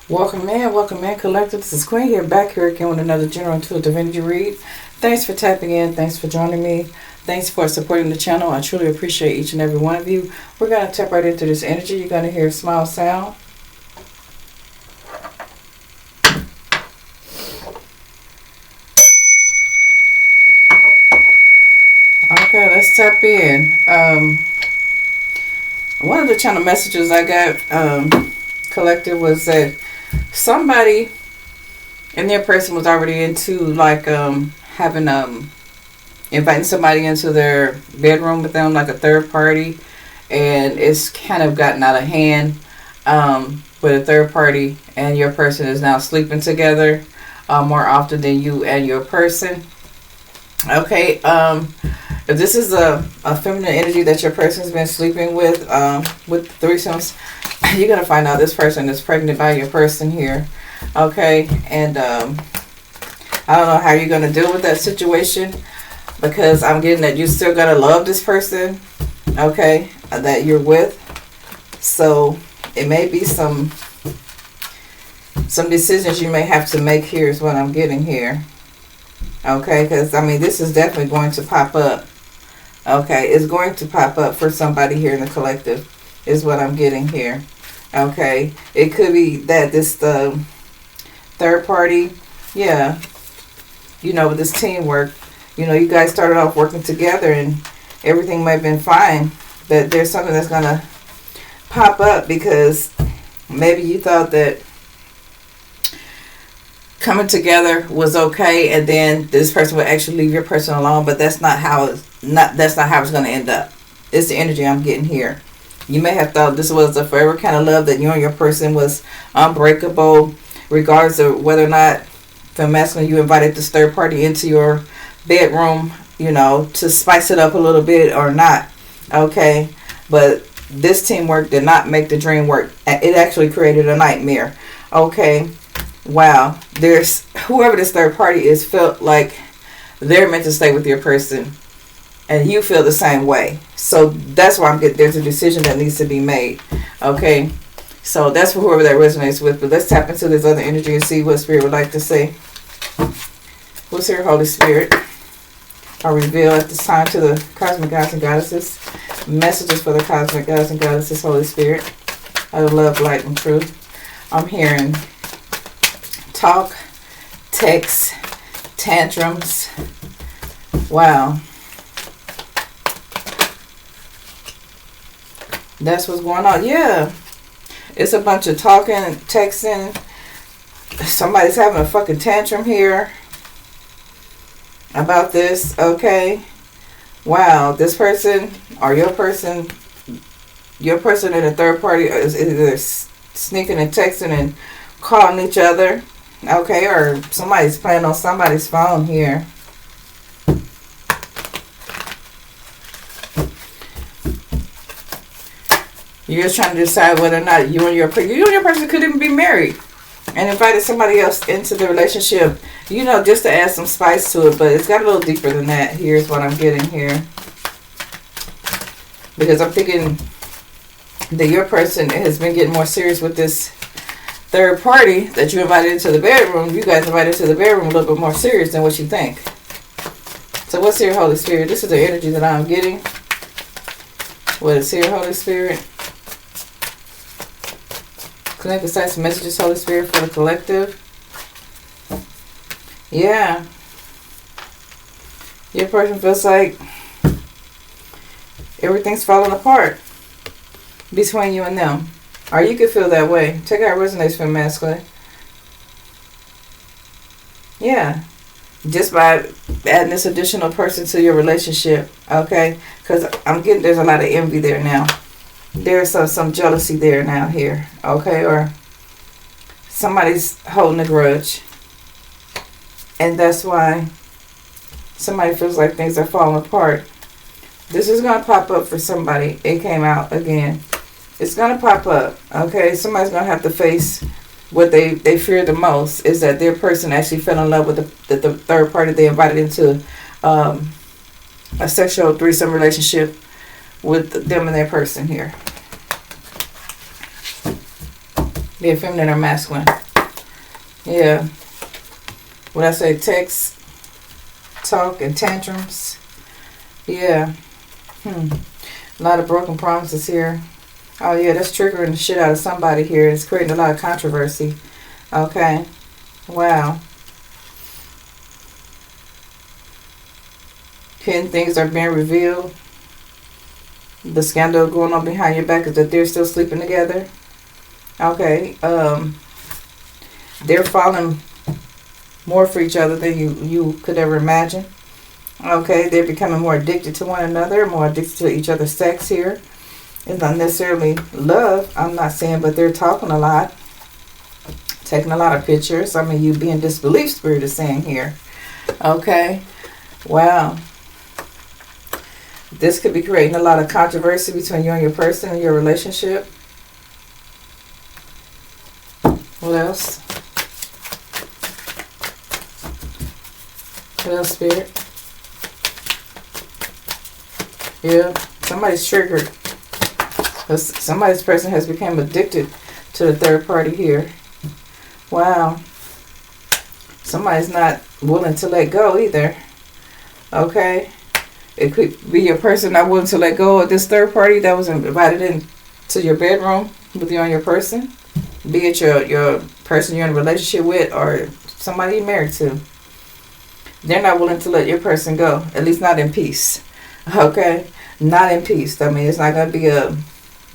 Welcome in, collective. This is Queen here, back here again with another general intuitive energy read. Thanks for tapping in. Thanks for joining me. Thanks for supporting the channel. I truly appreciate each and every one of you. We're going to tap right into this energy. You're going to hear a smile sound. Okay, let's tap in. One of the channel messages I got, collective, was that somebody in their person was already into like having inviting somebody into their bedroom with them, like a third party, and it's kind of gotten out of hand with a third party, and your person is now sleeping together more often than you and your person. Okay, if this is a feminine energy that your person's been sleeping with threesomes, you're going to find out this person is pregnant by your person here. Okay, and I don't know how you're going to deal with that situation, because I'm getting that you're still going to love this person, okay, that you're with. So it may be some decisions you may have to make here is what I'm getting here. Okay, because I mean, this is definitely going to pop up. Okay, it's going to pop up for somebody here in the collective is what I'm getting here. Okay, it could be that this third party, yeah, with this teamwork, you guys started off working together and everything might have been fine, but there's something that's going to pop up because maybe you thought that coming together was okay, and then this person would actually leave your person alone, but that's not how it's going to end up. It's the energy I'm getting here. You may have thought this was a forever kind of love, that you and your person was unbreakable, regardless of whether or not, from masculine, you invited this third party into your bedroom, to spice it up a little bit or not. Okay, but this teamwork did not make the dream work. It actually created a nightmare. Okay. Wow, there's whoever this third party is felt like they're meant to stay with your person, and you feel the same way. So that's why I'm getting there's a decision that needs to be made. Okay, so that's for whoever that resonates with. But let's tap into this other energy and see what Spirit would like to say. What's here, Holy Spirit? I'll reveal at this time to the cosmic gods and goddesses. Messages for the cosmic gods and goddesses, Holy Spirit. Out of love, light, and truth. I'm hearing talk, text, tantrums. Wow. That's what's going on. Yeah. It's a bunch of talking, texting. Somebody's having a fucking tantrum here about this. Okay. Wow. This person or your person and a third party is either sneaking and texting and calling each other. Okay, or somebody's playing on somebody's phone here. You're just trying to decide whether or not you and your person could even be married and invited somebody else into the relationship, just to add some spice to it. But it's got a little deeper than that. Here's what I'm getting here. Because I'm thinking that your person has been getting more serious with this third party that you invited into the bedroom. You guys invited to the bedroom a little bit more serious than what you think. So what's here, Holy Spirit? This is the energy that I'm getting. What is here, Holy Spirit? Connect with some messages, Holy Spirit, for the collective. Yeah. Your person feels like everything's falling apart between you and them. Or you could feel that way. Check out resonates for masculine. Yeah. Just by adding this additional person to your relationship. Okay? Because I'm getting there's a lot of envy there now. There's some jealousy there now here. Okay? Or somebody's holding a grudge. And that's why somebody feels like things are falling apart. This is going to pop up for somebody. It came out again. It's going to pop up, okay? Somebody's going to have to face what they fear the most, is that their person actually fell in love with the third party they invited into a sexual threesome relationship with them and their person here. Yeah, feminine or masculine. Yeah. What I say, text, talk, and tantrums. Yeah. A lot of broken promises here. Oh, yeah, that's triggering the shit out of somebody here. It's creating a lot of controversy. Okay. Wow. Hidden things are being revealed. The scandal going on behind your back is that they're still sleeping together. Okay. They're falling more for each other than you could ever imagine. Okay. They're becoming more addicted to one another, more addicted to each other's sex here. It's not necessarily love, I'm not saying, but they're talking a lot. Taking a lot of pictures. I mean, you being disbelief, Spirit is saying here. Okay. Wow. This could be creating a lot of controversy between you and your person and your relationship. What else? What else, Spirit? Yeah. Somebody's triggered. Somebody's person has become addicted to the third party here. Wow. Somebody's not willing to let go either. Okay. It could be your person not willing to let go of this third party that was invited into your bedroom with you and your person. Be it your person you're in a relationship with or somebody you're married to. They're not willing to let your person go. At least not in peace. Okay? Not in peace. I mean, it's not going to be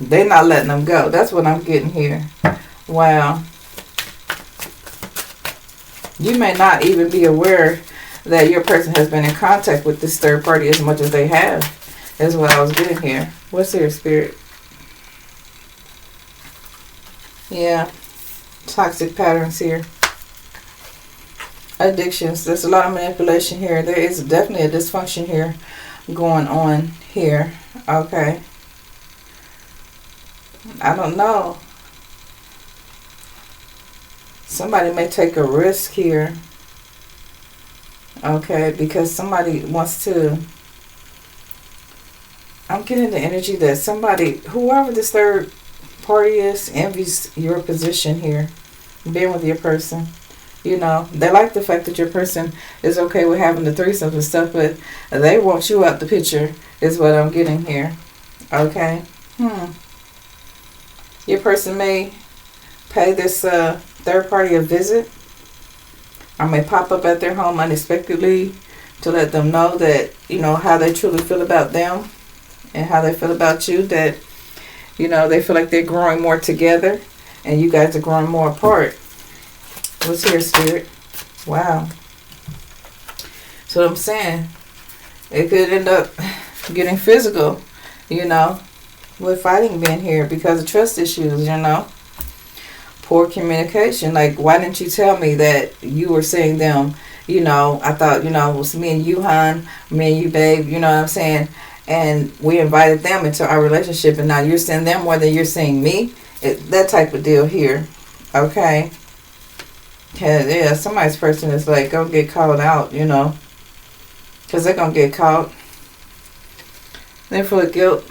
they're not letting them go. That's what I'm getting here. Wow. You may not even be aware that your person has been in contact with this third party as much as they have. That's what I was getting here. What's here, Spirit? Yeah. Toxic patterns here. Addictions. There's a lot of manipulation here. There is definitely a dysfunction here going on here. Okay. I don't know. Somebody may take a risk here. Okay, because somebody wants to... I'm getting the energy that somebody, whoever this third party is, envies your position here. Being with your person. You know, they like the fact that your person is okay with having the threesomes and stuff, but they want you out the picture, is what I'm getting here. Okay? Your person may pay this third party a visit. I may pop up at their home unexpectedly to let them know that, you know, how they truly feel about them and how they feel about you. That, you know, they feel like they're growing more together and you guys are growing more apart. What's here, Spirit? Wow. So I'm saying, it could end up getting physical, you know, with fighting being here because of trust issues, you know. Poor communication. Like, why didn't you tell me that you were seeing them? You know, I thought, you know, it was me and you, hon, me and you, babe, you know what I'm saying? And we invited them into our relationship and now you're seeing them more than you're seeing me. That type of deal here. Okay. Yeah, somebody's person is like, go get called out, you know. Because they're going to get caught. They're full of guilt.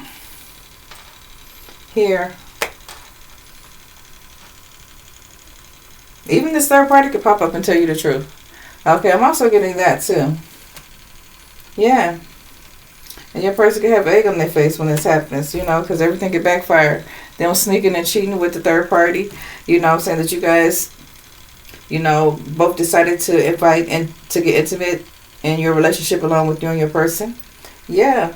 Here. Even this third party could pop up and tell you the truth. Okay, I'm also getting that too. Yeah. And your person could have egg on their face when this happens, you know, because everything could backfire. Them sneaking and cheating with the third party, you know what I'm saying, that you guys, you know, both decided to invite and to get intimate in your relationship along with you and your person. Yeah.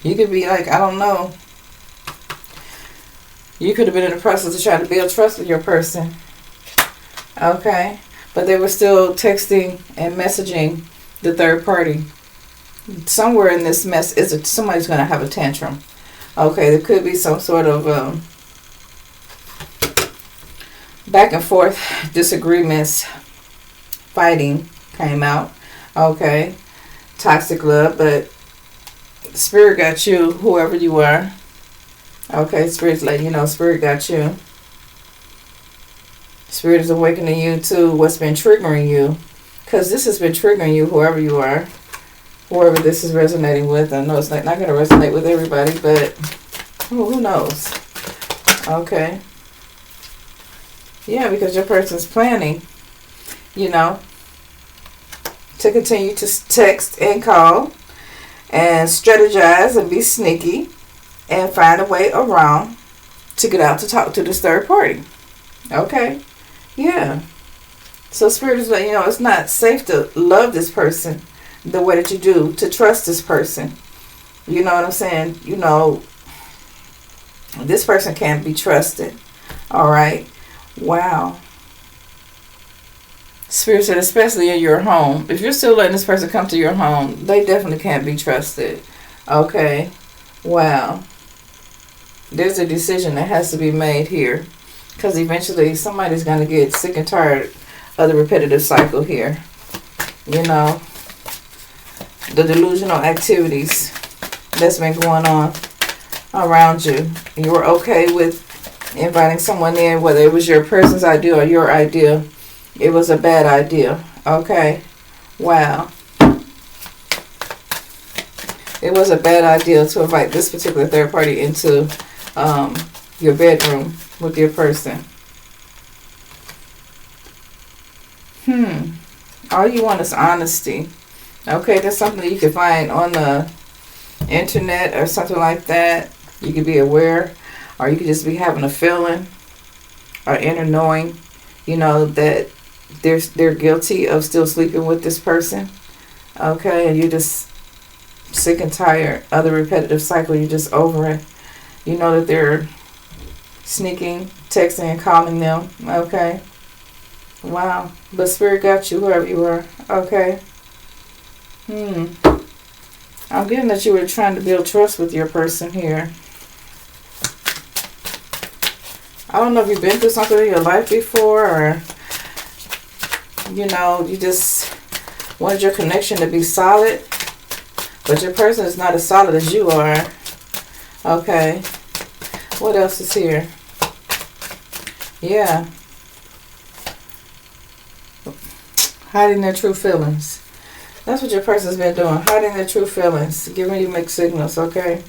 You could be like, I don't know. You could have been in the process of trying to build trust with your person. Okay. But they were still texting and messaging the third party. Somewhere in this mess, somebody's going to have a tantrum. Okay. There could be some sort of back and forth disagreements. Fighting came out. Okay. Toxic love. But Spirit got you, whoever you are. Okay, Spirit's like, you know, Spirit got you. Spirit is awakening you to what's been triggering you. Because this has been triggering you, whoever you are. Whoever this is resonating with. I know it's not going to resonate with everybody, but who knows? Okay. Yeah, because your person's planning, you know, to continue to text and call and strategize and be sneaky and find a way around to get out to talk to this third party. Okay? Yeah. So Spirit is like, it's not safe to love this person the way that you do, to trust this person. You know what I'm saying? This person can't be trusted. All right? Wow. Spirit said, especially in your home. If you're still letting this person come to your home, they definitely can't be trusted. Okay? Wow. There's a decision that has to be made here. Because eventually somebody's going to get sick and tired of the repetitive cycle here. The delusional activities that's been going on around you. You were okay with inviting someone in, whether it was your person's idea or your idea. It was a bad idea. Okay? Wow. It was a bad idea to invite this particular third party into your bedroom with your person. All you want is honesty. Okay, that's something that you can find on the internet or something like that. You could be aware, or you could just be having a feeling or inner knowing, that they're guilty of still sleeping with this person. Okay, and you're just sick and tired of the repetitive cycle. You're just over it. You know that they're sneaking, texting, and calling them. Okay. Wow. But Spirit got you, whoever you are. Okay. I'm getting that you were trying to build trust with your person here. I don't know if you've been through something in your life before, or, you just wanted your connection to be solid, but your person is not as solid as you are. Okay. What else is here? Yeah. Hiding their true feelings. That's what your person's been doing. Hiding their true feelings. Giving you mixed signals, okay?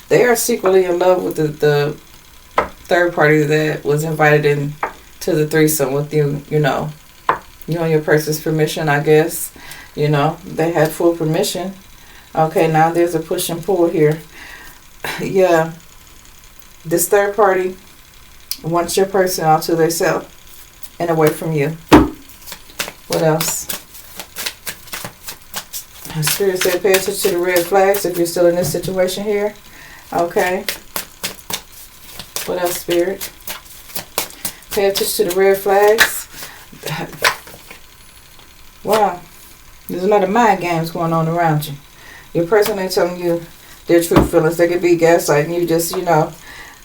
They are secretly in love with the third party that was invited in to the threesome with you, you and your person's permission, I guess. They had full permission. Okay, now there's a push and pull here. Yeah. This third party wants your person all to themselves and away from you. What else? Spirit said pay attention to the red flags if you're still in this situation here. Okay. What else, Spirit? Pay attention to the red flags. Wow. There's a lot of mind games going on around you. Your person ain't telling you their true feelings. They could be gaslighting you, just,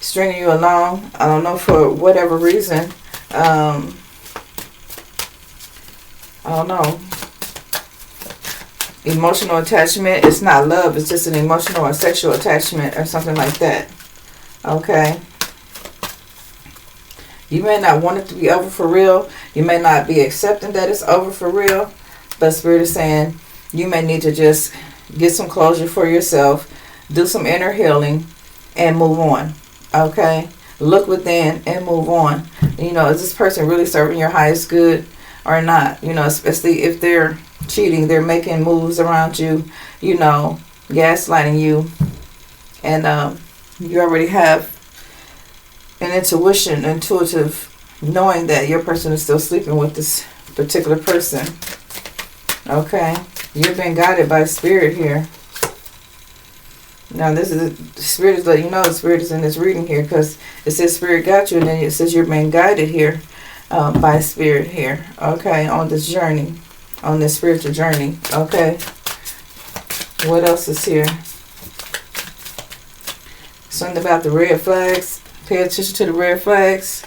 stringing you along. I don't know, for whatever reason. I don't know. Emotional attachment. It's not love. It's just an emotional or sexual attachment or something like that. Okay. You may not want it to be over for real. You may not be accepting that it's over for real. But Spirit is saying you may need to just get some closure for yourself. Do some inner healing and move on. Okay. Look within and move on. Is this person really serving your highest good or not? Especially if they're cheating, they're making moves around you, gaslighting you, and you already have an intuitive knowing that your person is still sleeping with this particular person. Okay, you've been guided by Spirit here. Now this is Spirit is letting you know the Spirit is in this reading here, because it says Spirit got you, and then it says you're being guided here by Spirit here. Okay, on this journey. On this spiritual journey. Okay. What else is here? Something about the red flags. Pay attention to the red flags.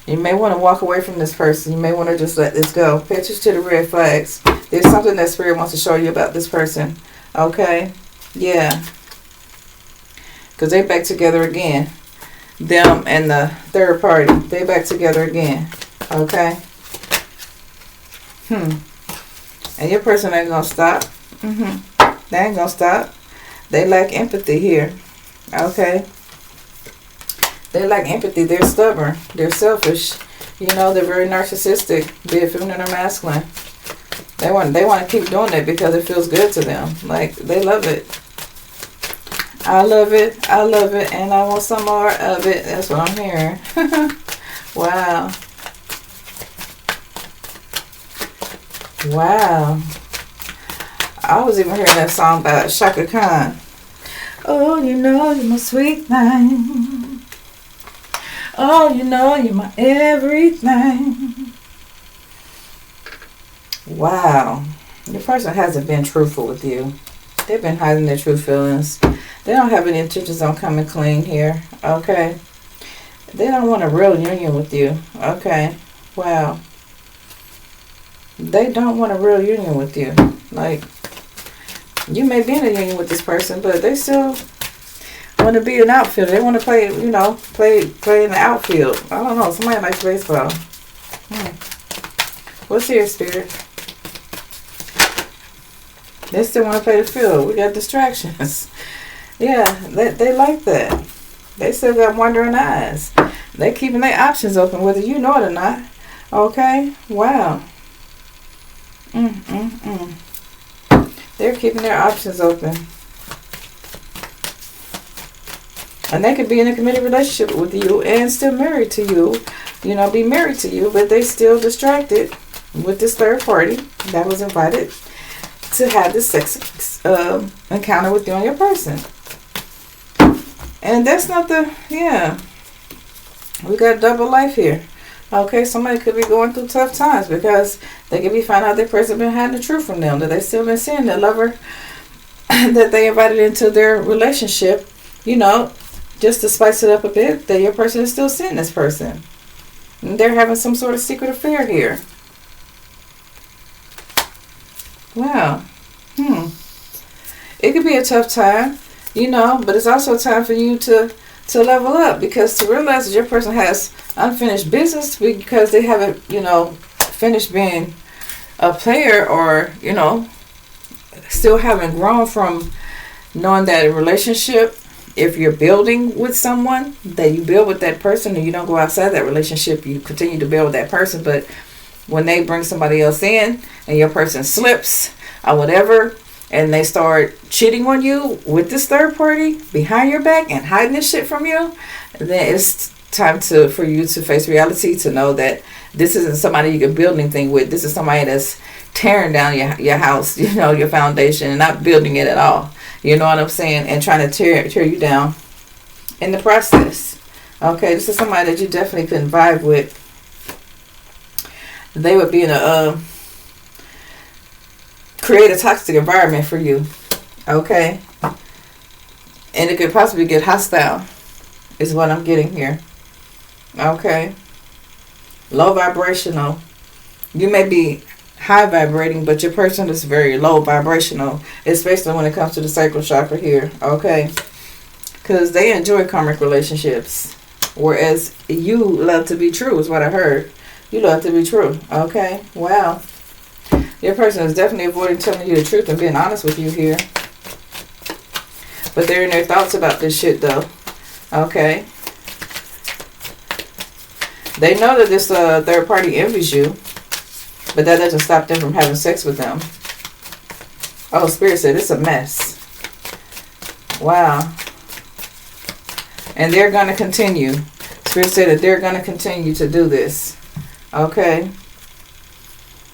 You may want to walk away from this person. You may want to just let this go. Pay attention to the red flags. There's something that Spirit wants to show you about this person. Okay. Yeah. Because they're back together again. Them and the third party. They back together again. Okay. And your person ain't gonna stop. They ain't gonna stop. They lack empathy here. Okay. They lack empathy. They're stubborn. They're selfish. You know, they're very narcissistic, be it feminine or masculine. They want to keep doing it because it feels good to them. Like, they love it. I love it. I love it. And I want some more of it. That's what I'm hearing. Wow. Wow. I was even hearing that song by Shaka Khan. Oh, you know you're my sweet thing. Oh, you know you're my everything. Wow. Your person hasn't been truthful with you. They've been hiding their true feelings. They don't have any intentions on coming clean here. Okay. They don't want a real union with you. Okay. Wow. They don't want a real union with you. Like, you may be in a union with this person, but they still want to be an outfielder. They want to play, you know, play in the outfield. I don't know. Somebody likes baseball. What's here, Spirit? They still want to play the field. We got distractions. Yeah, they like that. They still got wandering eyes. They keeping their options open, whether you know it or not. Okay? Wow. They're keeping their options open. And they could be in a committed relationship with you and still married to you. You know, be married to you, but they still distracted with this third party that was invited to have this sex encounter with you and your person. And that's not the, yeah. We got double life here. Okay, somebody could be going through tough times because they could be finding out their person been hiding the truth from them, that they still been seeing their lover that they invited into their relationship, you know, just to spice it up a bit, that your person is still seeing this person. And they're having some sort of secret affair here. Wow. It could be a tough time, you know, but it's also time for you to level up, because to realize that your person has unfinished business because they haven't, you know, finished being a player, or, you know, still haven't grown from knowing that a relationship, if you're building with someone, that you build with that person and you don't go outside that relationship, you continue to build with that person. But when they bring somebody else in and your person slips or whatever, and they start cheating on you with this third party behind your back and hiding this shit from you, then it's time for you to face reality, to know that this isn't somebody you can build anything with. This is somebody that's tearing down your house, you know, your foundation, and not building it at all. You know what I'm saying? And trying to tear you down in the process. Okay, this is somebody that you definitely couldn't vibe with. They would be in a create a toxic environment for you. Okay, and it could possibly get hostile, is what I'm getting here. Okay, low vibrational. You may be high vibrating, but your person is very low vibrational, especially when it comes to the sacral chakra here. Okay, because they enjoy karmic relationships, whereas you love to be true, is what I heard. You love to be true. Okay, wow. Your person is definitely avoiding telling you the truth and being honest with you here, but they're in their thoughts about this shit though. Okay, they know that this third party envies you, but that doesn't stop them from having sex with them. Oh, Spirit said it's a mess. Wow. And they're going to continue. Spirit said that they're going to continue to do this. Okay.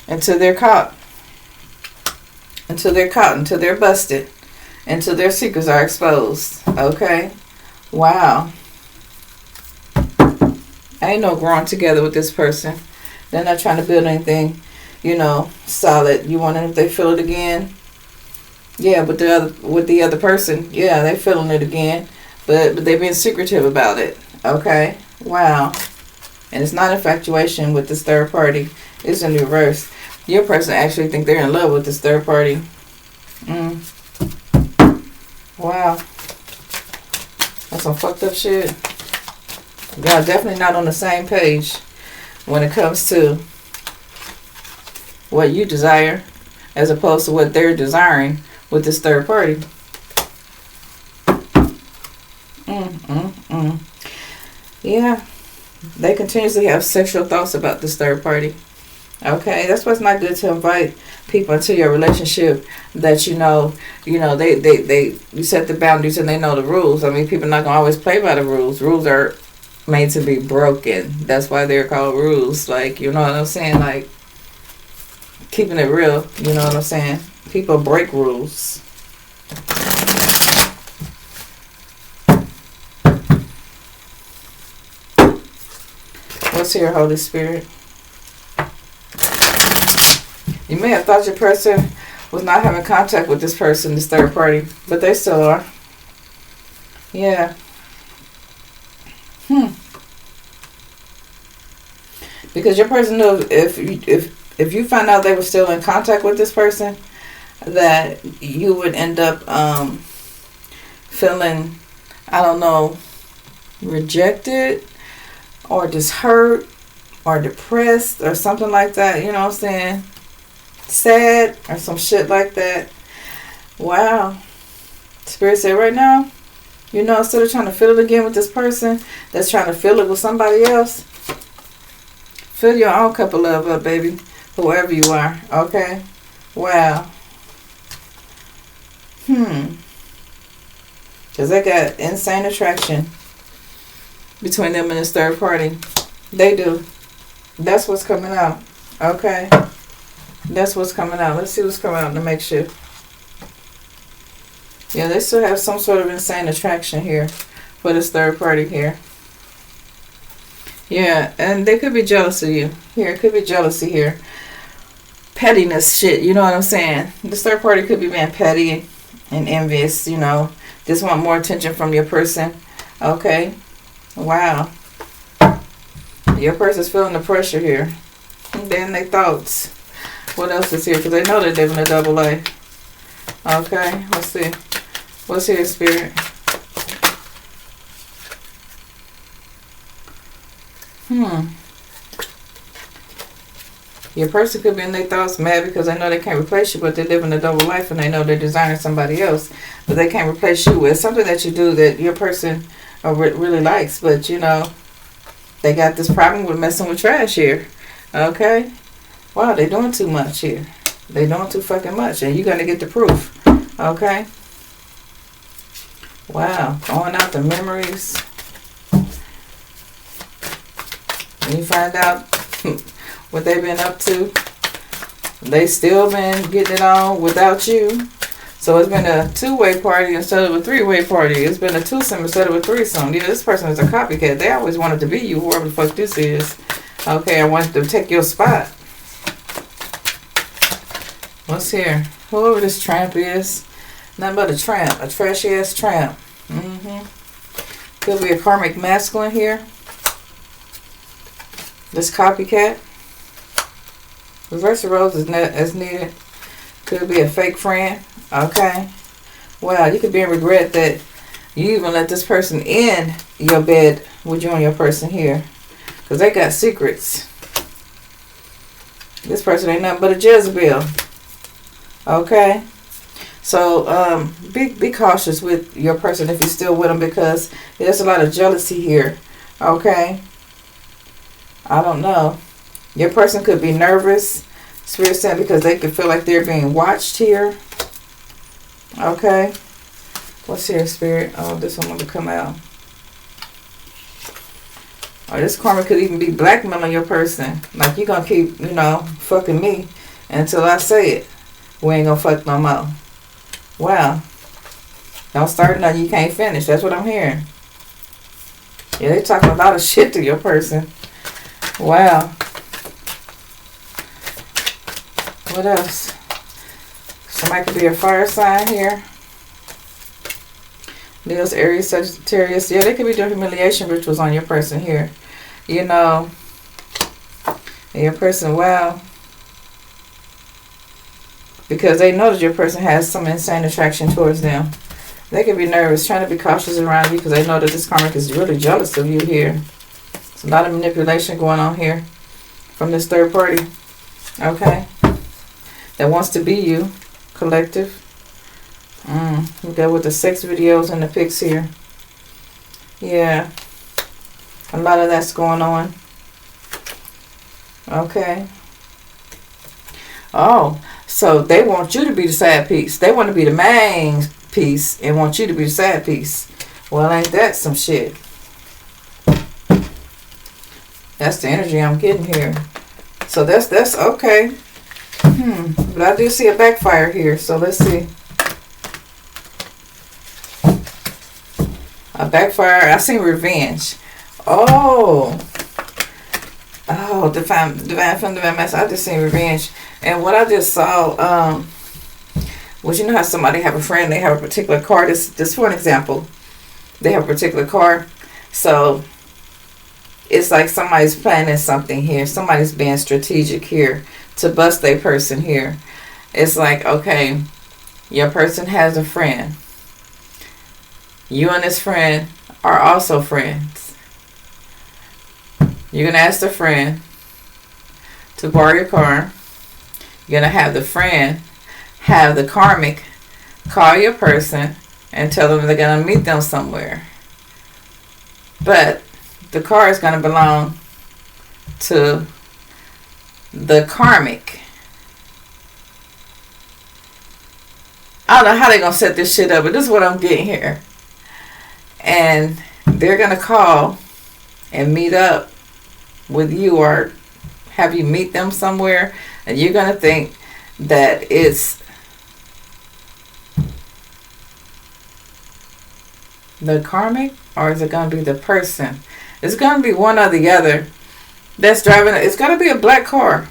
Until they're caught. Until they're caught. Until they're busted. Until their secrets are exposed. Okay. Wow. Ain't no growing together with this person. They're not trying to build anything, you know, solid. You wonder if they feel it again. Yeah, but with the other person, yeah, they feeling it again. But they're being secretive about it. Okay. Wow. And it's not infatuation with this third party. It's in reverse. Your person actually think they're in love with this third party. Wow. That's some fucked up shit. Y'all definitely not on the same page when it comes to what you desire as opposed to what they're desiring with this third party. Yeah. They continuously have sexual thoughts about this third party. Okay, that's why it's not good to invite people into your relationship that they you set the boundaries and they know the rules. I mean, people are not gonna always play by the rules. Rules are made to be broken. That's why they're called rules. Like, you know what I'm saying? Like, keeping it real. You know what I'm saying? People break rules. What's here, Holy Spirit? You may have thought your person was not having contact with this person, this third party, but they still are. Yeah. Because your person knew if you find out they were still in contact with this person, that you would end up feeling, I don't know, rejected or just hurt or depressed or something like that. You know what I'm saying? Sad or some shit like that. Wow. Spirit said right now, instead of trying to feel it again with this person that's trying to feel it with somebody else, fill your own cup of love up, baby. Whoever you are. Okay? Wow. Because they got insane attraction between them and this third party. They do. That's what's coming out. Okay? That's what's coming out. Let's see what's coming out to make sure. Yeah, they still have some sort of insane attraction here for this third party here. Yeah, and they could be jealous of you. Here, it could be jealousy here. Pettiness shit, you know what I'm saying? This third party could be being petty and envious, just want more attention from your person. Okay? Wow. Your person's feeling the pressure here. And then they thoughts. What else is here? Because they know they're living a double A. Okay, let's see. What's here, Spirit? Your person could be in their thoughts mad because they know they can't replace you, but they're living a double life and they know they're designing somebody else, but they can't replace you with something that you do that your person really likes, but they got this problem with messing with trash here. Okay? Wow, they're doing too much here. They're doing too fucking much, and you're going to get the proof. Okay? Wow, going out the memories. And you find out what they've been up to. They still been getting it on without you. So it's been a two-way party instead of a three-way party. It's been a twosome instead of a threesome. Yeah, this person is a copycat. They always wanted to be you, whoever the fuck this is. Okay, I wanted to take your spot. What's here? Whoever this tramp is. Nothing but a tramp. A trashy-ass tramp. Could be a karmic masculine here. This copycat. Reverse the rose is as needed. Could be a fake friend. Okay. Wow, you could be in regret that you even let this person in your bed with you and your person here. Because they got secrets. This person ain't nothing but a Jezebel. Okay. So be cautious with your person if you're still with them, because there's a lot of jealousy here. Okay. I don't know. Your person could be nervous, Spirit said, because they could feel like they're being watched here. Okay. What's here, Spirit? Oh, this one want to come out. Or this karma could even be blackmailing your person. Like, you're going to keep, fucking me until I say it. We ain't going to fuck no more. Wow. Don't start nothing you can't finish. That's what I'm hearing. Yeah, they talking a lot of shit to your person. Wow. What else? Somebody could be a fire sign here. Leo's Aries, Sagittarius. Yeah, they could be doing humiliation rituals on your person here. Your person, wow. Because they know that your person has some insane attraction towards them. They could be nervous, trying to be cautious around you because they know that this karmic is really jealous of you here. There's a lot of manipulation going on here from this third party. Okay. That wants to be you. Collective. We got with the sex videos and the pics here. Yeah. A lot of that's going on. Okay. Oh, so they want you to be the sad piece. They want to be the main piece and want you to be the sad piece. Well, ain't that some shit? That's the energy I'm getting here. So that's okay. But I do see a backfire here. So let's see. A backfire. I see revenge. Oh, divine from divine master. I just seen revenge, and what I just saw was, you know how somebody have a friend, they have a particular car. This for an example, they have a particular car, so it's like somebody's planning something here. Somebody's being strategic here to bust a person here. It's like, okay, your person has a friend. You and this friend are also friends. You're going to ask the friend to borrow your car. You're going to have the friend have the karmic call your person and tell them they're going to meet them somewhere. But the car is going to belong to the karmic. I don't know how they're going to set this shit up, but this is what I'm getting here. And they're going to call and meet up with you or have you meet them somewhere, and you're going to think that it's the karmic, or is it going to be the person? It's going to be one or the other that's driving. It's going to be a black car.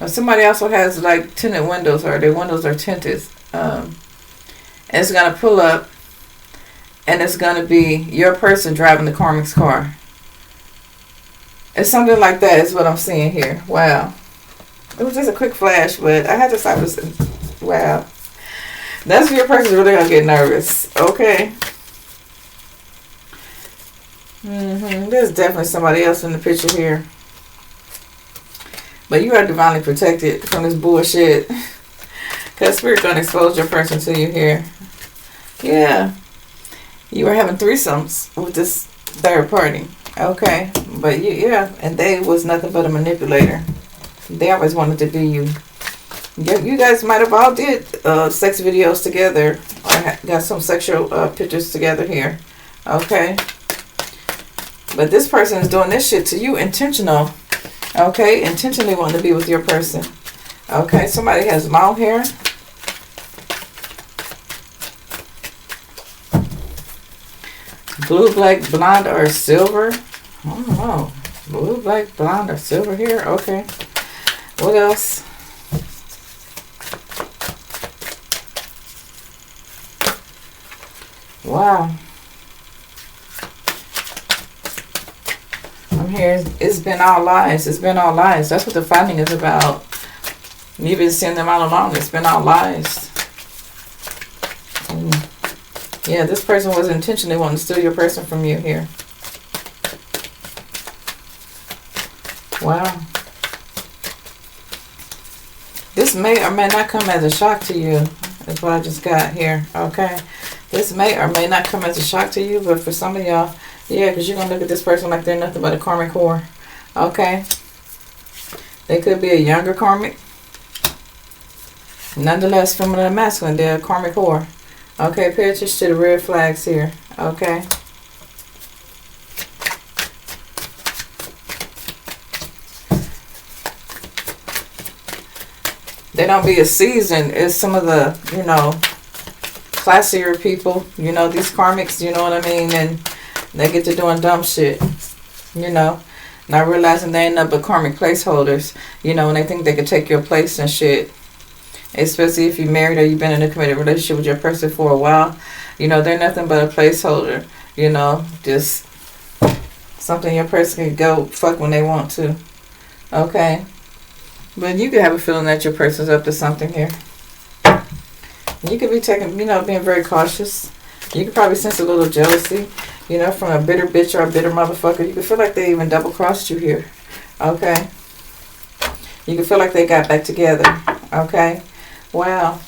Or somebody also has like tinted windows, or their windows are tinted. And it's going to pull up, and it's going to be your person driving the karmic's car. It's something like that is what I'm seeing here. Wow. It was just a quick flash, but I had to stop this. Wow. That's where your person's really going to get nervous. Okay. There's definitely somebody else in the picture here. But you are divinely protected from this bullshit. Because Spirit going to expose your person to you here. Yeah. You were having threesomes with this third party. Okay. But yeah. And they was nothing but a manipulator. They always wanted to be you. You guys might have all did sex videos together. Or got some sexual pictures together here. Okay. But this person is doing this shit to you intentional. Okay. Intentionally wanting to be with your person. Okay. Somebody has long hair. Blue, black, blonde, or silver. I don't know. Blue, black, blonde, or silver here. Okay. What else? Wow. I'm here. It's been all lies. It's been all lies. That's what the finding is about. You've been seeing them all along. It's been all lies. Yeah, this person was intentionally wanting to steal your person from you here. Wow. This may or may not come as a shock to you. That's what I just got here. Okay. This may or may not come as a shock to you, but for some of y'all, yeah, because you're going to look at this person like they're nothing but a karmic whore. Okay. They could be a younger karmic. Nonetheless, feminine and masculine, they're a karmic whore. Okay, pay attention to the red flags here. Okay. They don't be as seasoned as some of the, you know, classier people. You know, these karmics, you know what I mean? And they get to doing dumb shit. You know, not realizing they ain't nothing but karmic placeholders. You know, and they think they could take your place and shit. Especially if you're married or you've been in a committed relationship with your person for a while. You know, they're nothing but a placeholder. You know, just something your person can go fuck when they want to. Okay. But you could have a feeling that your person's up to something here. You could be taking, you know, being very cautious. You could probably sense a little jealousy, you know, from a bitter bitch or a bitter motherfucker. You could feel like they even double-crossed you here. Okay. You could feel like they got back together. Okay. Wow.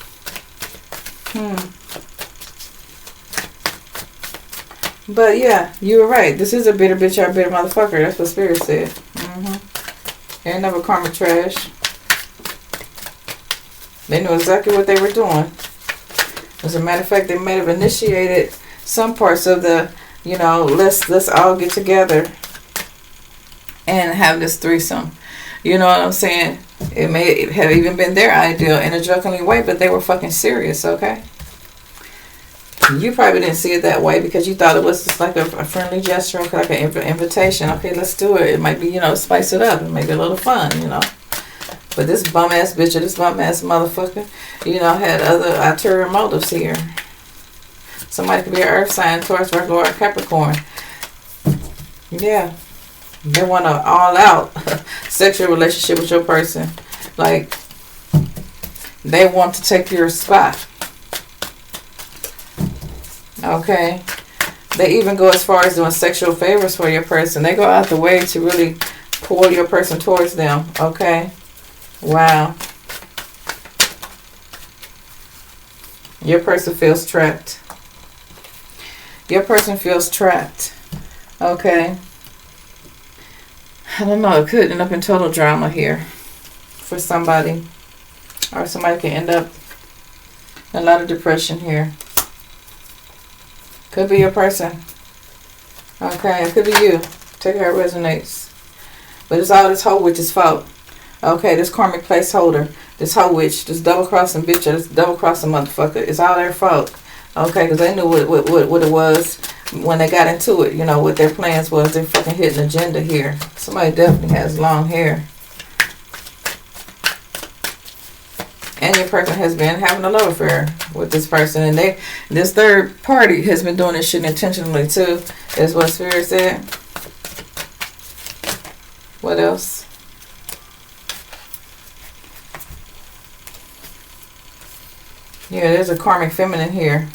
But yeah, you were right. This is a bitter bitch or a bitter motherfucker. That's what Spirit said. Ain't never karmic trash. They knew exactly what they were doing. As a matter of fact, they may have initiated some parts of the, let's all get together and have this threesome. You know what I'm saying? It may have even been their idea in a jokingly way, but they were fucking serious, okay? You probably didn't see it that way because you thought it was just like a friendly gesture, like an invitation. Okay, let's do it. It might be, spice it up and make it a little fun, But this bum ass bitch or this bum ass motherfucker, had other ulterior motives here. Somebody could be an earth sign, Taurus, Virgo, or Capricorn. Yeah. They want an all out sexual relationship with your person. Like, they want to take your spot. Okay. They even go as far as doing sexual favors for your person. They go out the way to really pull your person towards them. Okay. Wow. Your person feels trapped. Your person feels trapped. Okay. I don't know. It could end up in total drama here for somebody. Or somebody can end up in a lot of depression here. Could be your person. Okay, it could be you. Take how it resonates. But it's all this whole witch's fault. Okay, this karmic placeholder, this whole witch, this double-crossing bitch, or this double-crossing motherfucker, it's all their fault. Okay, because they knew what it was when they got into it. What their plans was. Their fucking hidden agenda here. Somebody definitely has long hair. And your person has been having a love affair with this person. And this third party has been doing this shit intentionally too. Is what Spirit said. What else? Yeah, there's a karmic feminine here.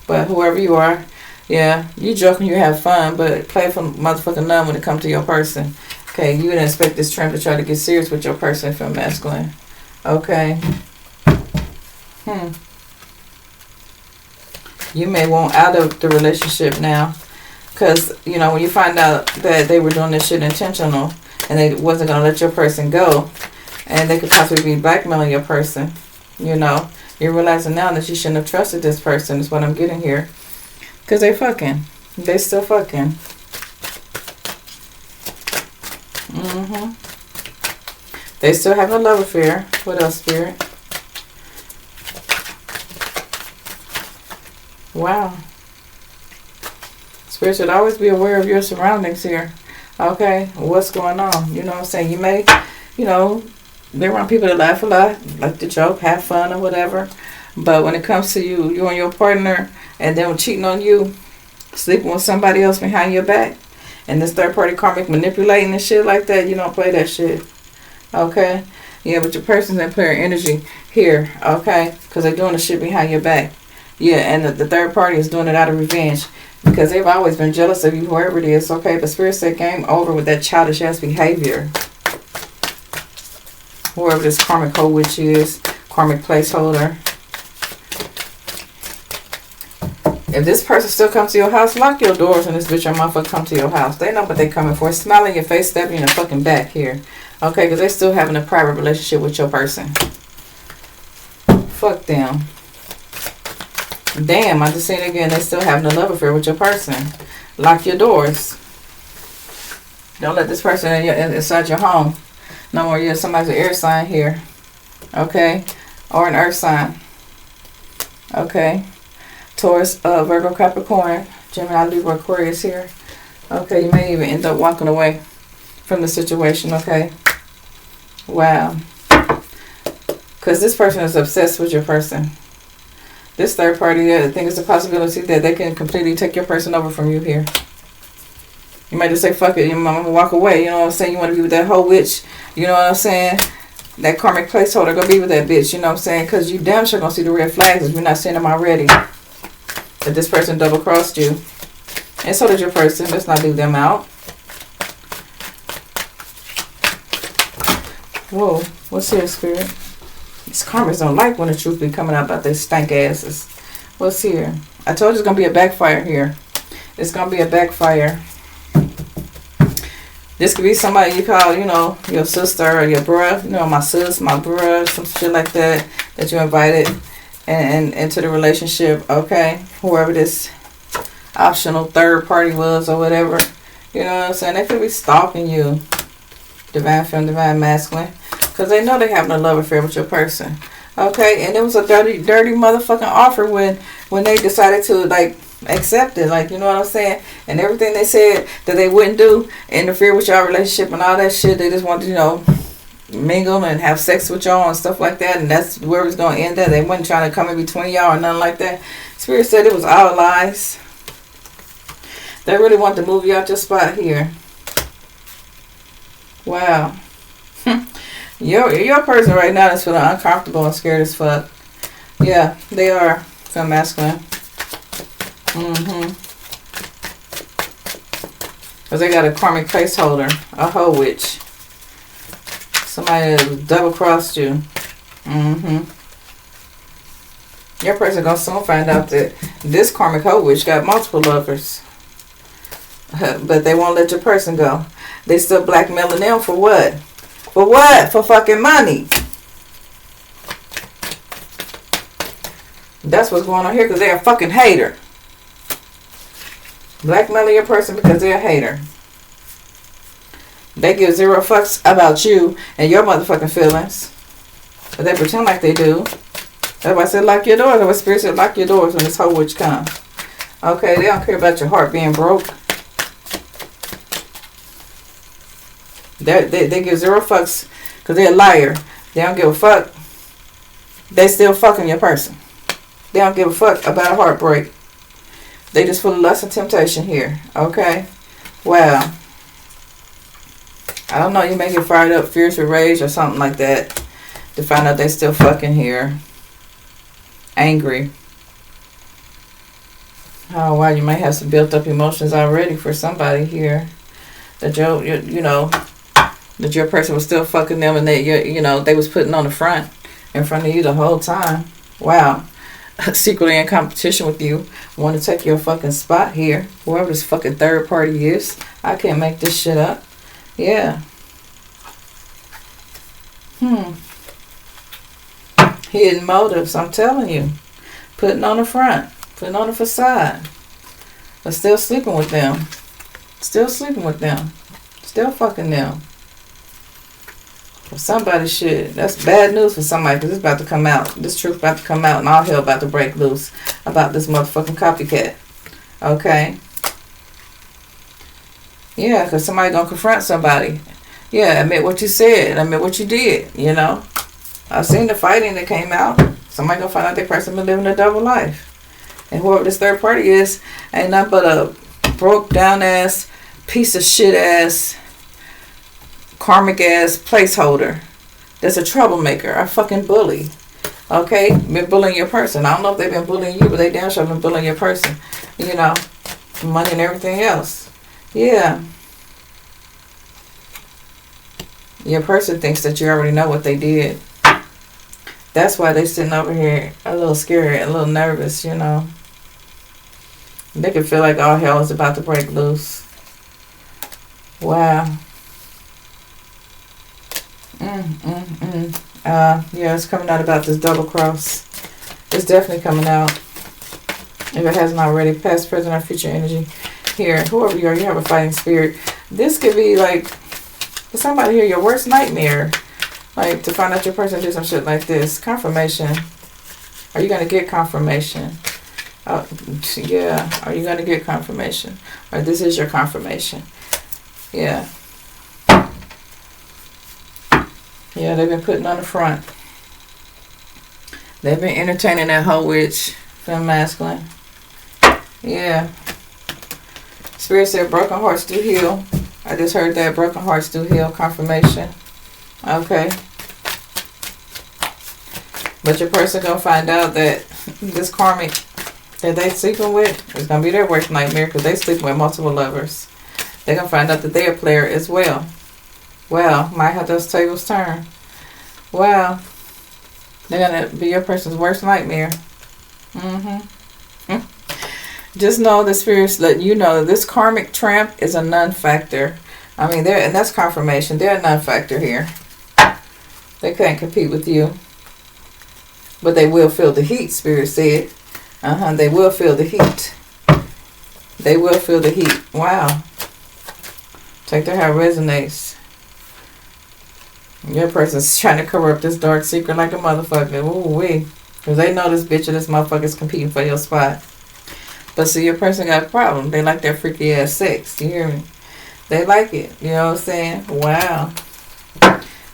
But whoever you are, yeah, you joke and you have fun, but play for motherfucking none when it comes to your person. Okay, you didn't expect this tramp to try to get serious with your person if you're masculine. Okay. You may want out of the relationship now. Because, when you find out that they were doing this shit intentional and they wasn't going to let your person go, and they could possibly be blackmailing your person, you're realizing now that you shouldn't have trusted this person is what I'm getting here. Because they fucking. They still fucking. They still have a love affair. What else, Spirit? Wow. Spirit should always be aware of your surroundings here. Okay? What's going on? You know what I'm saying? You may, be around people that laugh a lot, like to joke, have fun or whatever. But when it comes to you and your partner, and them cheating on you, sleeping with somebody else behind your back, and this third party karmic manipulating and shit like that, you don't play that shit. Okay? Yeah, but your person's in player energy here. Okay? Because they're doing the shit behind your back. Yeah, and the third party is doing it out of revenge. Because they've always been jealous of you, whoever it is. Okay? But Spirit said game over with that childish ass behavior. Whoever this karmic hoe witch is. Karmic placeholder. If this person still comes to your house, lock your doors and this bitch or motherfucker come to your house. They know what they coming for. Smile in your face, stab you in the fucking back here. Okay, because they still having a private relationship with your person. Fuck them. Damn, I just seen it again. They still having a love affair with your person. Lock your doors. Don't let this person inside your home. No more. You're somebody's air sign here. Okay? Or an earth sign. Okay? Taurus, Virgo, Capricorn, Gemini, Libra, Aquarius here. Okay, you may even end up walking away from the situation, okay? Wow. Because this person is obsessed with your person. This third party, I think it's a possibility that they can completely take your person over from you here. You might just say, fuck it, I'm going to walk away, you know what I'm saying? You want to be with that whole witch, you know what I'm saying? That karmic placeholder, go be with that bitch, you know what I'm saying? Because you damn sure going to see the red flags if you're not seeing them already. That this person double-crossed you. And so did your person. Let's not leave them out. Whoa. What's here, Spirit? These karmas don't like when the truth be coming out about their stank asses. What's here? I told you it's going to be a backfire here. It's going to be a backfire. This could be somebody you call, you know, your sister or your bruh. You know, my sis, my bruh, some shit like that. That you invited and into the relationship, okay? Whoever this optional third party was or whatever. You know what I'm saying? They could be stalking you. Divine femme, divine masculine. Because they know they're having a love affair with your person. Okay? And it was a dirty motherfucking offer when they decided to, like, accept it. Like, you know what I'm saying? And everything they said that they wouldn't do, interfere with y'all relationship and all that shit. They just wanted to, you know, mingle and have sex with y'all and stuff like that. And that's where it was going to end at. They wasn't trying to come in between y'all or nothing like that. Spirit said it was all lies. They really want to move you out your spot here. Wow. Your person right now is feeling uncomfortable and scared as fuck. Yeah, they are. Femme masculine. Because they got a karmic placeholder. A hoe witch. Somebody that double crossed you. Your person gonna soon find out that this karmic hoe witch got multiple lovers. But they won't let your person go. They still blackmailing them for what? For what? For fucking money. That's what's going on here because they're a fucking hater. Blackmailing your person because they're a hater. They give zero fucks about you and your motherfucking feelings. But they pretend like they do. That's why I said lock your doors. That's why Spirit said lock your doors when this whole witch comes. Okay, they don't care about your heart being broke. They give zero fucks because they're a liar. They don't give a fuck. They still fucking your person. They don't give a fuck about a heartbreak. They just full of lust and temptation here. Okay? Wow. I don't know. You may get fired up, fierce with rage or something like that to find out they still fucking here. Angry. Oh, wow. You might have some built up emotions already for somebody here. That you know, that your person was still fucking them and they was putting on the front in front of you the whole time. Wow. Secretly in competition with you. Want to take your fucking spot here. Whoever this fucking third party is. I can't make this shit up. Yeah. Hidden motives, I'm telling you. Putting on the front. Putting on the facade. But still sleeping with them. Still sleeping with them. Still fucking them. For somebody's shit. That's bad news for somebody because it's about to come out. This truth about to come out and all hell about to break loose about this motherfucking copycat. Okay? Yeah, because somebody gonna confront somebody. Yeah, admit what you said. Admit what you did, you know? I've seen the fighting that came out. Somebody gonna find out their person been living a double life. And whoever this third party is ain't nothing but a broke down ass, piece of shit ass, karmic ass placeholder. That's a troublemaker, a fucking bully. Okay? Been bullying your person. I don't know if they've been bullying you, but they damn sure been bullying your person. You know? Money and everything else. Yeah. Your person thinks that you already know what they did. That's why they sitting over here a little scared, a little nervous, you know. They can feel like all hell is about to break loose. Wow. Yeah, it's coming out about this double cross. It's definitely coming out. If it hasn't already, past, present, or future energy. Here, whoever you are, you have a fighting spirit. This could be like, for somebody here, your worst nightmare. Like, to find out your person do some shit like this. Confirmation. Are you going to get confirmation? Yeah. Are you going to get confirmation? Or this is your confirmation. Yeah. Yeah, they've been putting on the front. They've been entertaining that whole witch. Femme masculine. Yeah. Spirit said broken hearts do heal. I just heard that. Broken hearts do heal. Confirmation. Okay. But your person gonna find out that this karmic that they sleeping with is gonna be their worst nightmare because they sleeping with multiple lovers. They're gonna find out that they're a player as well. Well, might have those tables turn. Wow. They're gonna be your person's worst nightmare. Just know the spirits let you know that this karmic tramp is a non-factor. I mean, and that's confirmation. They're a non-factor here. They can't compete with you. But they will feel the heat, Spirit said. They will feel the heat. They will feel the heat. Wow. Take that how it resonates. Your person's trying to cover up this dark secret like a motherfucker. Ooh-wee. Because they know this bitch and this motherfucker's competing for your spot. But see, your person got a problem. They like that freaky ass sex. You hear me? They like it. You know what I'm saying? Wow.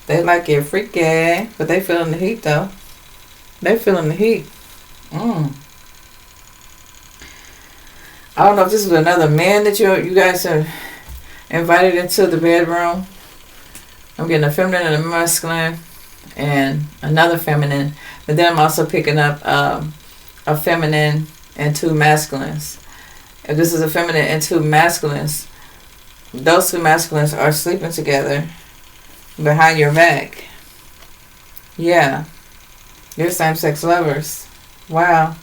They like it freaky. But they feeling the heat though. They feeling the heat. I don't know if this is another man that you guys have invited into the bedroom. I'm getting a feminine and a masculine and another feminine. But then I'm also picking up a feminine and two masculines. If this is a feminine and two masculines, those two masculines are sleeping together behind your back. Yeah. You're same-sex lovers. Wow.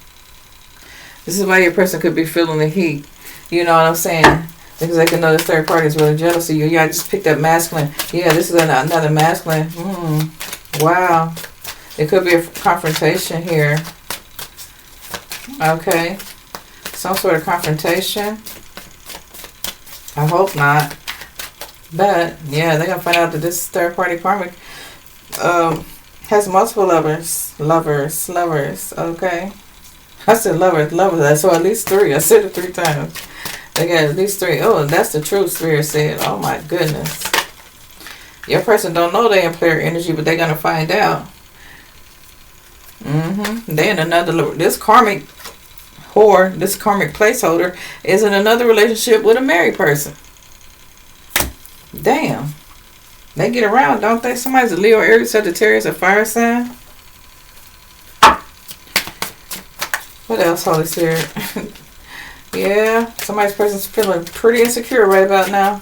This is why your person could be feeling the heat. You know what I'm saying? Because they can know the third party is really jealous of you. Yeah, I just picked up masculine. Yeah, this is another masculine. Wow. It could be a confrontation here. Okay. Some sort of confrontation. I hope not. But, yeah, they're going to find out that this third party karmic has multiple lovers. Lovers. Okay. I said lovers. So at least 3. I said it 3 times. They got at least 3. Oh, that's the truth, Spirit said. Oh, my goodness. Your person don't know they in player energy, but they're going to find out. They in another... This karmic whore, this karmic placeholder, is in another relationship with a married person. Damn. They get around, don't they? Somebody's a Leo, Aries, Sagittarius, a fire sign. What else, Holy Spirit? Yeah, somebody's person's feeling pretty insecure right about now.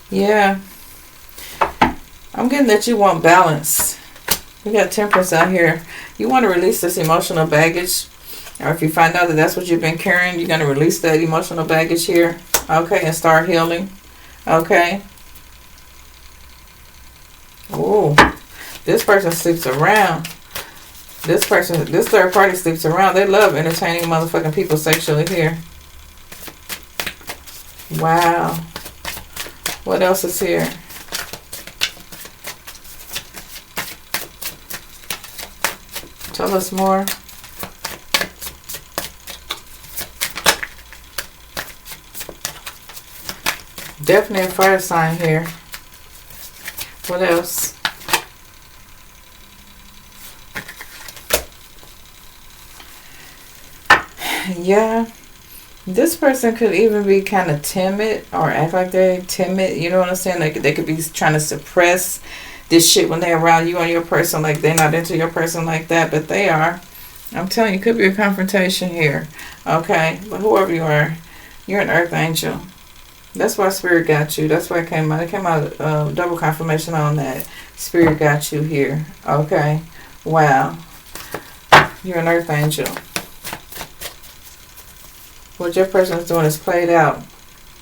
Yeah. I'm getting that you want balance. We got temperance out here. You want to release this emotional baggage. Or if you find out that that's what you've been carrying, you're going to release that emotional baggage here. Okay, and start healing. Okay. Oh, this person sleeps around. This third party sleeps around. They love entertaining motherfucking people sexually here. Wow. What else is here? Tell us more. Definitely a fire sign here. What else? Yeah. This person could even be kind of timid or act like they're timid. You know what I'm saying? Like they could be trying to suppress this shit when they're around you and your person. Like they're not into your person like that, but they are. I'm telling you, it could be a confrontation here. Okay? But whoever you are, you're an earth angel. That's why Spirit got you. That's why it came out. It came out double confirmation on that. Spirit got you here. Okay. Wow. You're an earth angel. What your person is doing is played out.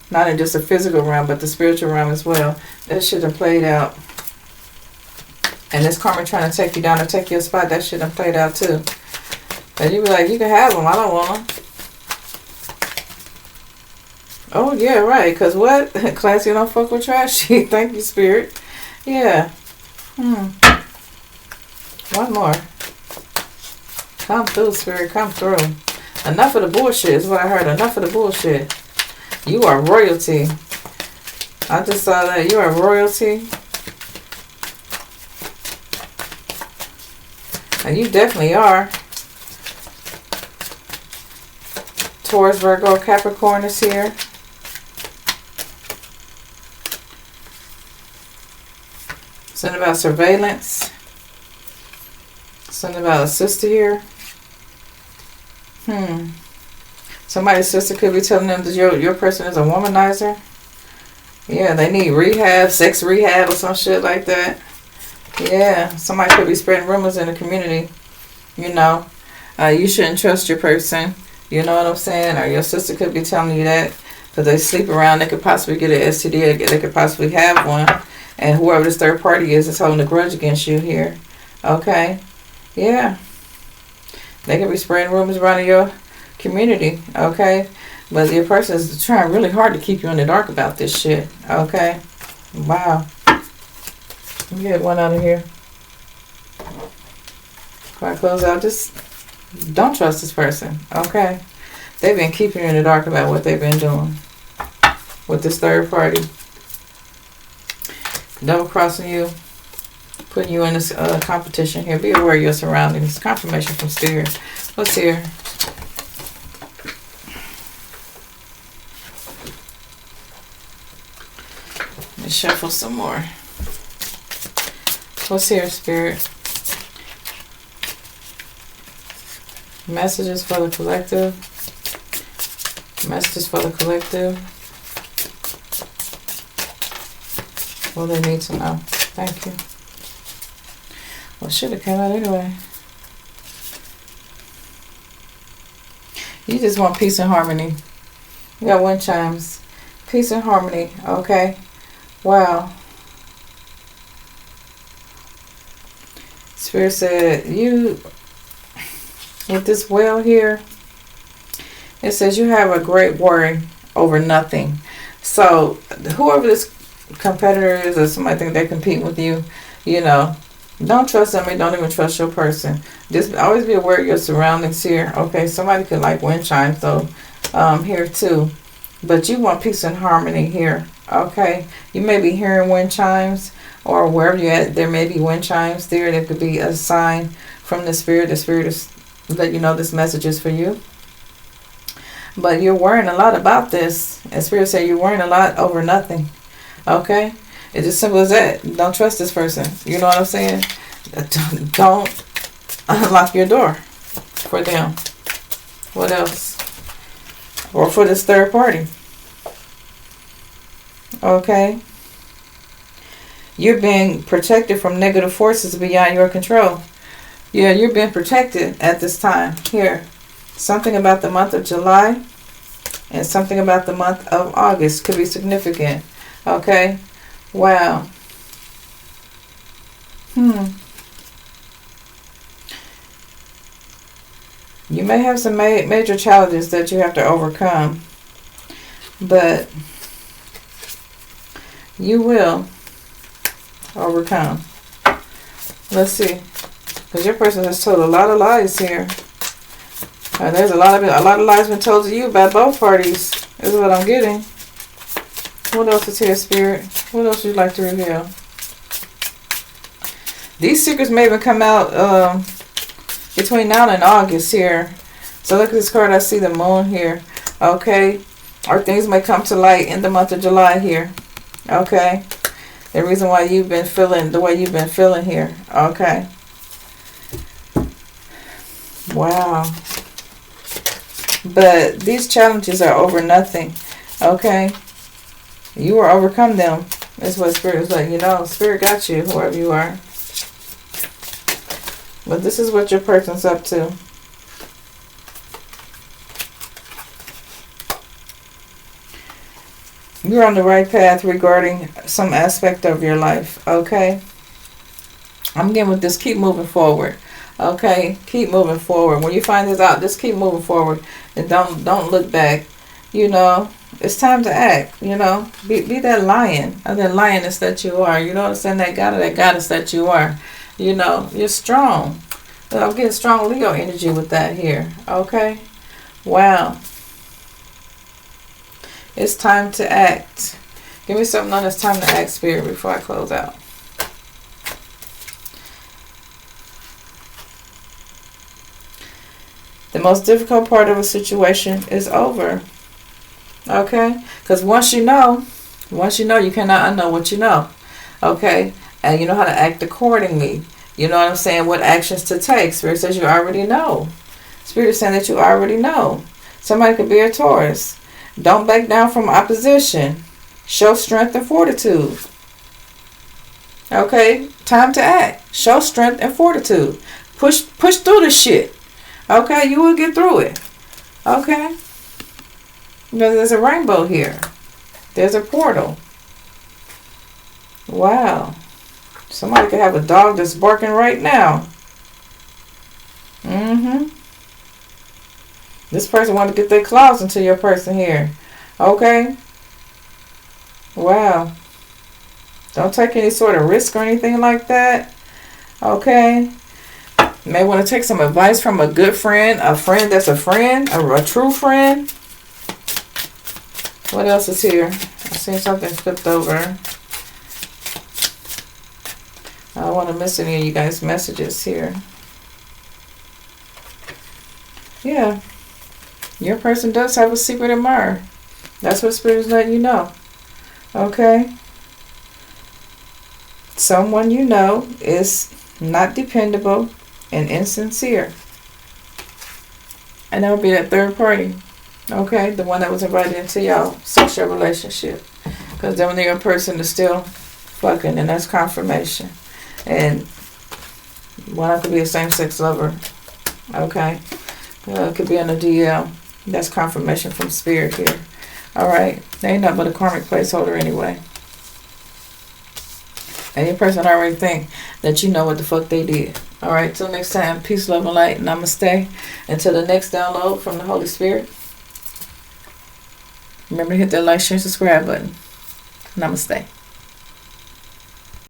Not in just a physical realm, but the spiritual realm as well. That shit done played out. And this karma trying to take you down or take your spot, that shit done played out too. And you be like, you can have them. I don't want them. Oh, yeah, right. Because what? Classy don't fuck with trashy. Thank you, Spirit. Yeah. One more. Come through, Spirit. Come through. Enough of the bullshit is what I heard. Enough of the bullshit. You are royalty. I just saw that. You are royalty. And you definitely are. Taurus, Virgo, Capricorn is here. Something about surveillance. Something about a sister here. Somebody's sister could be telling them that your person is a womanizer. Yeah, they need rehab, sex rehab or some shit like that. Yeah, somebody could be spreading rumors in the community. You know, you shouldn't trust your person. You know what I'm saying? Or your sister could be telling you that because they sleep around. They could possibly get an STD. They could possibly have one. And whoever this third party is holding a grudge against you here. Okay? Yeah. They could be spreading rumors around in your community. Okay? But your person is trying really hard to keep you in the dark about this shit. Okay? Wow. Let me get one out of here. Before I close out, just don't trust this person. Okay? They've been keeping you in the dark about what they've been doing with this third party. Double crossing you, putting you in this competition here. Be aware of your surroundings. Confirmation from Spirit. What's here? Let me shuffle some more. What's here, Spirit? Messages for the collective. Messages for the collective. Well, they need to know. Thank you. Well, should have came out anyway. You just want peace and harmony. You got wind chimes. Peace and harmony. Okay. Wow. Spirit said, you, with this well here, it says you have a great worry over nothing. So, whoever this competitor is or somebody think they're competing with you, you know, don't trust them and don't even trust your person. Just always be aware of your surroundings here. Okay, somebody could like wind chimes though, here too. But you want peace and harmony here. Okay, you may be hearing wind chimes, or wherever you're at, there may be wind chimes there. There could be a sign from the Spirit. The Spirit is let you know this message is for you. But you're worrying a lot about this. And Spirit said you're worrying a lot over nothing. Okay? It's as simple as that. Don't trust this person. You know what I'm saying? Don't unlock your door for them. What else? Or for this third party. Okay? You're being protected from negative forces beyond your control. Yeah, you're being protected at this time. Here. Something about the month of July and something about the month of August could be significant. Okay? Wow. You may have some major challenges that you have to overcome. But you will overcome. Let's see. Because your person has told a lot of lies here. There's a lot of lies been told to you by both parties. This is what I'm getting. What else is here, Spirit? What else would you like to reveal? These secrets may even come out between now and August here. So look at this card. I see the moon here. Okay. Or things may come to light in the month of July here. Okay. The reason why you've been feeling the way you've been feeling here. Okay. Wow. But these challenges are over nothing. Okay. You will overcome them. That's what Spirit is letting you know. Spirit got you, whoever you are. But this is what your person's up to. You're on the right path regarding some aspect of your life. Okay. I'm getting with this. Keep moving forward. Okay. Keep moving forward. When you find this out, just keep moving forward. And don't look back. You know. It's time to act, you know. Be that lion, or that lioness that you are. You know what I'm saying? That God or that goddess that you are. You know, you're strong. I'm getting strong Leo energy with that here. Okay? Wow. It's time to act. Give me something on this time to act, Spirit, before I close out. The most difficult part of a situation is over. Okay? Because once you know, you cannot unknow what you know. Okay? And you know how to act accordingly. You know what I'm saying? What actions to take. Spirit says you already know. Spirit is saying that you already know. Somebody could be a Taurus. Don't back down from opposition. Show strength and fortitude. Okay, time to act. Show strength and fortitude. Push through this shit. Okay, you will get through it. Okay. There's a rainbow here. There's a portal. Wow. Somebody could have a dog that's barking right now. This person want to get their claws into your person here. Okay. Wow. Don't take any sort of risk or anything like that. Okay. You may want to take some advice from a good friend, a friend that's a friend, a true friend. What else is here? I seen something flipped over. I don't want to miss any of you guys' messages here. Yeah. Your person does have a secret admirer. That's what Spirit is letting you know. Okay. Someone you know is not dependable and insincere. And that would be that third party. Okay. The one that was invited into y'all sexual relationship. Because then your person is still fucking, and that's confirmation. And one could be a same-sex lover. Okay. It could be in a DL. That's confirmation from Spirit here. Alright. They ain't nothing but a karmic placeholder anyway. And your person already think that you know what the fuck they did. Alright. Till next time. Peace, love, and light. Namaste. Until the next download from the Holy Spirit. Remember to hit that like, share, subscribe button. Namaste.